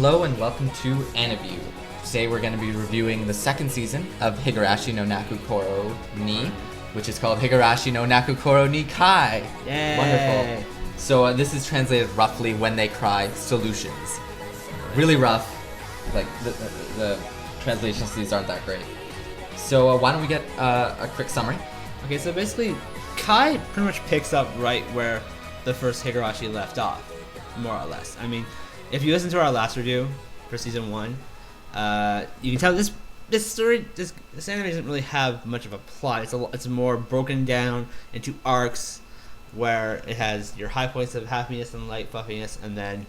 Hello and welcome to Aniview. Today we're going to be reviewing the second season of Higurashi no Naku Koro ni, which is called Higurashi no Naku Koro ni Kai. Yay! Wonderful. So this is translated roughly when they cry solutions. Really rough. Like the translations to these aren't that great. So why don't we get a quick summary? Okay, so basically, Kai pretty much picks up right where the first Higurashi left off, more or less. I mean, if you listen to our last review for season 1, you can tell this anime doesn't really have much of a plot. It's more broken down into arcs where it has your high points of happiness and light fluffiness, and then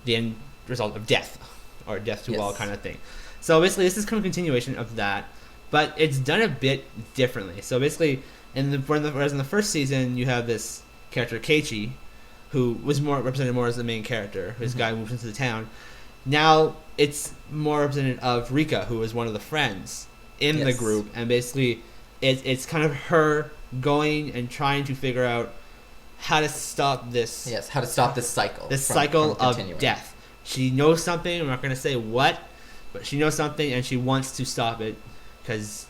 the end result of death, or death to all kind of thing. So basically, this is kind of a continuation of that, but it's done a bit differently. So basically, whereas in the first season, you have this character Keiichi, who was more represented more as the main character. This guy moves into the town. Now it's more representative of Rika, who is one of the friends in the group, and basically, it's kind of her going and trying to figure out how to stop this. Yes, how to stop this cycle. This cycle of death. She knows something. I'm not going to say what, but she knows something, and she wants to stop it because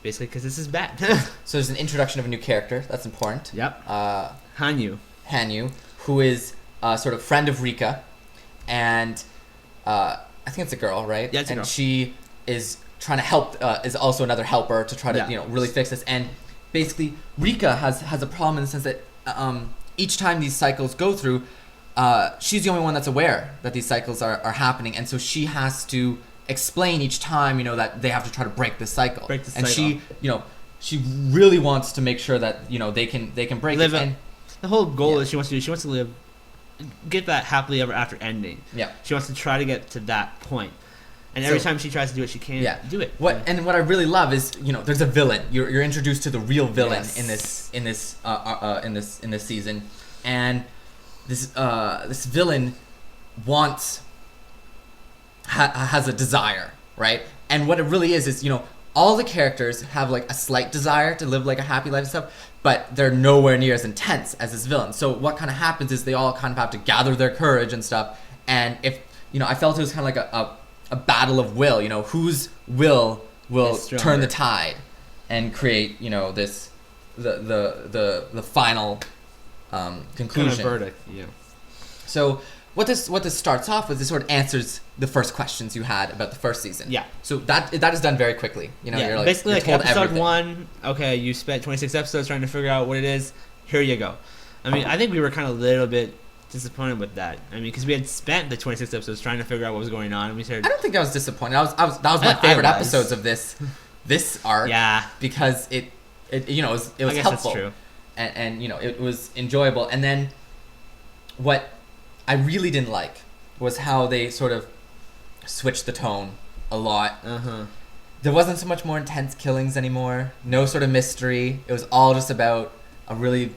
this is bad. So there's an introduction of a new character. That's important. Yep. Hanyu, who is a sort of friend of Rika, and I think it's a girl, right? Yeah, it's a girl. And she is trying to help. Is also another helper to try to really fix this. And basically, Rika has a problem in the sense that each time these cycles go through, she's the only one that's aware that these cycles are happening, and so she has to explain each time, that they have to try to break this cycle. And she really wants to make sure that they can break it. And the whole goal is she wants to get that happily ever after ending. Yeah. She wants to try to get to that point. And every time she tries to do it, she can't do it. What I really love is there's a villain. You're introduced to the real villain in this season, and this villain has a desire, right? And what it really is all the characters have like a slight desire to live like a happy life and stuff, but they're nowhere near as intense as this villain. So what kind of happens is they all kind of have to gather their courage and stuff. And if I felt it was kind of like a battle of will. Whose will turn the tide and create this the final conclusion. Kind of verdict. Yeah. So what this starts off with, this sort of answers the first questions you had about the first season. Yeah. So that is done very quickly. You're basically you're told episode everything. 1. Okay, you spent 26 episodes trying to figure out what it is. Here you go. I mean, I think we were kind of a little bit disappointed with that. I mean, because we had spent the 26 episodes trying to figure out what was going on, and we started. I don't think I was disappointed. That was my favorite episodes of this arc. Yeah. Because it was I guess helpful. That's true. And it was enjoyable. And then what I really didn't like was how they sort of switched the tone a lot. There wasn't so much more intense killings anymore. No sort of mystery. It was all just about a really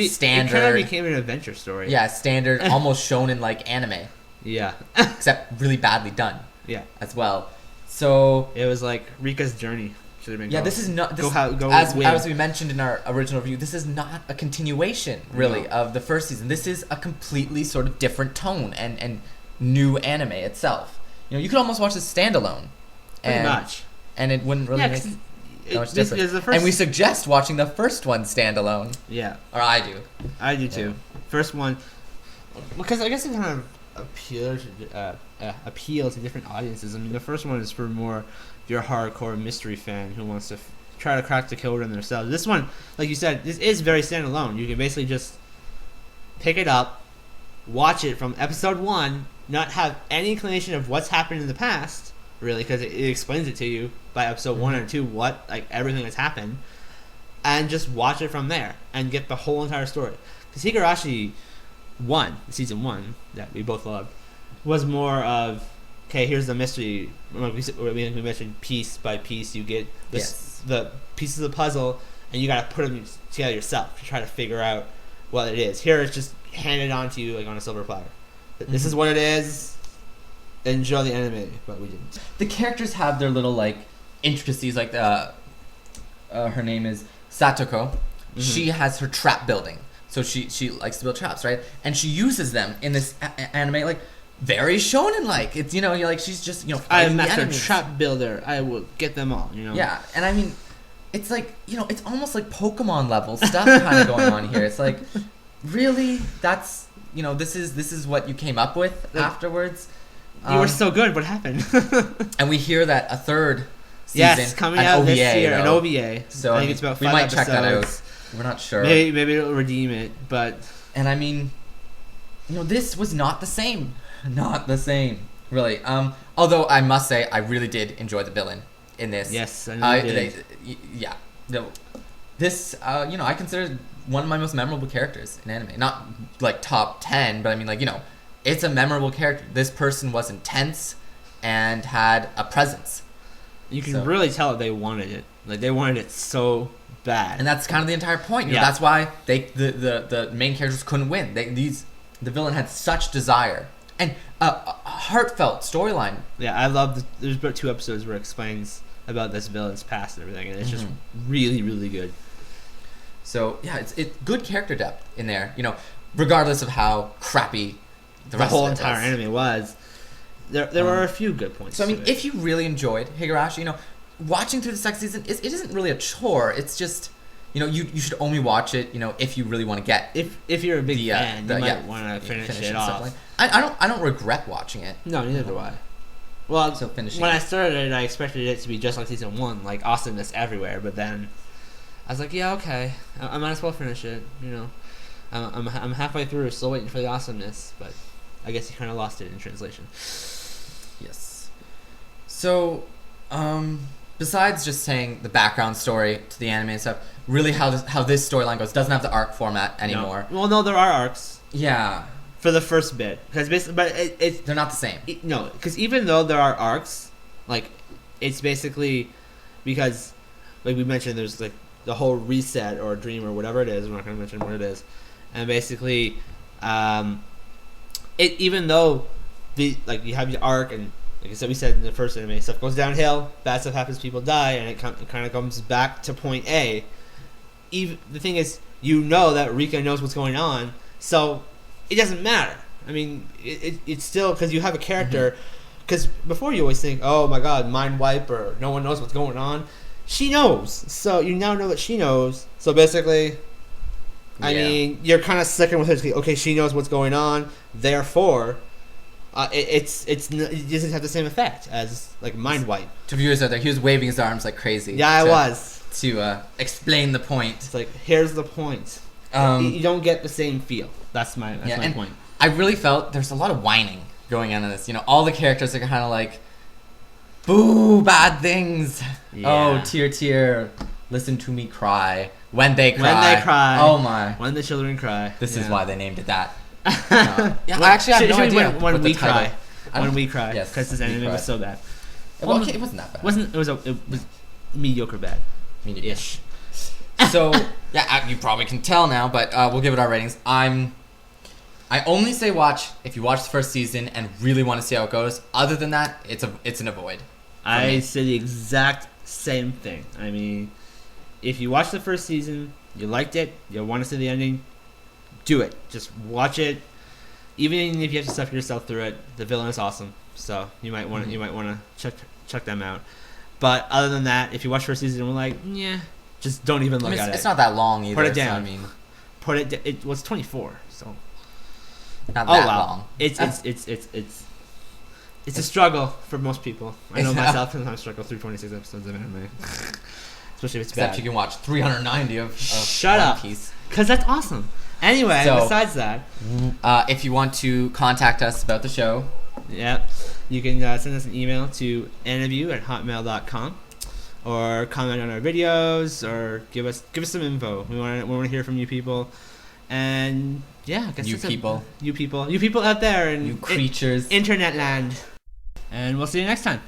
standard. It kind of became an adventure story. Yeah, standard, almost shonen like anime. Yeah. Except really badly done. Yeah. As well. So it was like Rika's journey. This is not as we mentioned in our original review. This is not a continuation, really, of the first season. This is a completely sort of different tone and new anime itself. You could almost watch this standalone, pretty much, and it wouldn't really make so much difference. And we suggest watching the first one standalone. Yeah, or I do. I do too. First one, because I guess it kind of appeal to different audiences. I mean, the first one is for more your hardcore mystery fan who wants to try to crack the code on themselves. This one, like you said, this is very standalone. You can basically just pick it up, watch it from episode 1, not have any inclination of what's happened in the past, really, because it explains it to you by episode 1 or 2 everything that's happened, and just watch it from there and get the whole entire story. Because Higurashi 1, season 1, that we both loved, was more of, okay, here's the mystery. We mentioned piece by piece. You get the pieces of the puzzle, and you got to put them together yourself to try to figure out what it is. Here, it's just handed on to you like on a silver platter. This is what it is. Enjoy the anime, but we didn't. The characters have their little intricacies. Like her name is Satoko. She has her trap building. So she likes to build traps, right? And she uses them in this anime. Like, very shonen like. It's you're like she's just I am fighting the master enemies. trap builder. I will get them all. Yeah, and I mean, it's like it's almost like Pokemon level stuff kind of going on here. It's like, really, that's this is what you came up with afterwards. You were so good. What happened? And we hear that a third season, coming an out OVA, this year, an though. OVA. So I think it's about 5 we might check that out. episodes. We're not sure. Maybe it'll redeem it, but And I mean, this was not the same. Not the same, really. Although I must say, I really did enjoy the villain in this. yes, I know you did. Yeah. No, this, I consider one of my most memorable characters in anime. Not like top 10, but I mean, it's a memorable character. This person was intense and had a presence. You can really tell that they wanted it. Like they wanted it so bad. And that's kind of the entire point. Yeah. That's why the main characters couldn't win. The villain had such desire and a heartfelt storyline. Yeah, I love. There's about 2 episodes where it explains about this villain's past and everything, and it's just really, really good. So yeah, it's good character depth in there. Regardless of how crappy the rest whole of it entire was. anime was. There were a few good points. So I mean, to it. if you really enjoyed Higurashi, watching through the second season it isn't really a chore. It's just you should only watch it if you really want to get if you're a big fan, you might want to finish it and off. stuff like. I don't regret watching it. No, neither do I. Well, So finishing when it. I started it, I expected it to be just like season 1, like awesomeness everywhere. But then I was like, yeah, okay, I might as well finish it. I'm halfway through, still waiting for the awesomeness, but I guess you kind of lost it in translation. Yes. So, besides just saying the background story to the anime and stuff, really how this storyline goes doesn't have the arc format anymore. No. Well, no, there are arcs Yeah, for the first bit, because basically, but it's they're not the same. no, because even though there are arcs, like it's basically because, like we mentioned, there's like the whole reset or dream or whatever it is. I'm not going to mention what it is, and basically, it even though you have your arc and like I said, we said in the first anime, stuff goes downhill, bad stuff happens, people die, and it kind of comes back to point A. Even the thing is, that Rika knows what's going on, so it doesn't matter. I mean, it's still because you have a character. Because before you always think, oh my god, mind wipe or no one knows what's going on. She knows, so you now know that she knows. So basically, I mean, you're kind of sticking with her. Okay, she knows what's going on, therefore. It doesn't have the same effect as like mind wipe. To viewers out there, he was waving his arms like crazy. Yeah, I was to explain the point. It's like here's the point. You don't get the same feel. That's my point. I really felt there's a lot of whining going on in this. All the characters are kind of like, boo, bad things. Yeah. Oh, tear, listen to me cry. When they cry. Oh my. When the children cry. This is why they named it that. Yeah, I actually have no idea. When we title. cry. When we cry. Yes, because this anime was so bad. Well, okay, it wasn't that bad. It was mediocre bad. Ish. So yeah, you probably can tell now, but we'll give it our ratings. I only say watch if you watch the first season and really want to see how it goes. Other than that, it's an avoid. I say the exact same thing. I mean, if you watch the first season, you liked it, you want to see the ending, do it. Just watch it. Even if you have to suffer yourself through it, the villain is awesome. So you might want to check them out. But other than that, if you watch first season and we're like, yeah, just don't even look at it. It's not that long either. Put it down. So, I mean, it was 24, so not that long. It's a struggle for most people. I know myself sometimes struggle through 26 episodes of anime, especially if it's bad. Except you can watch 390 of Shut One up. Piece. Because that's awesome. Anyway, So- besides that, If you want to contact us about the show, yeah, you can send us an email to aniview@hotmail.com or comment on our videos or give us some info. We want to hear from you people. And yeah, I guess You people out there in you creatures. internet land. And we'll see you next time.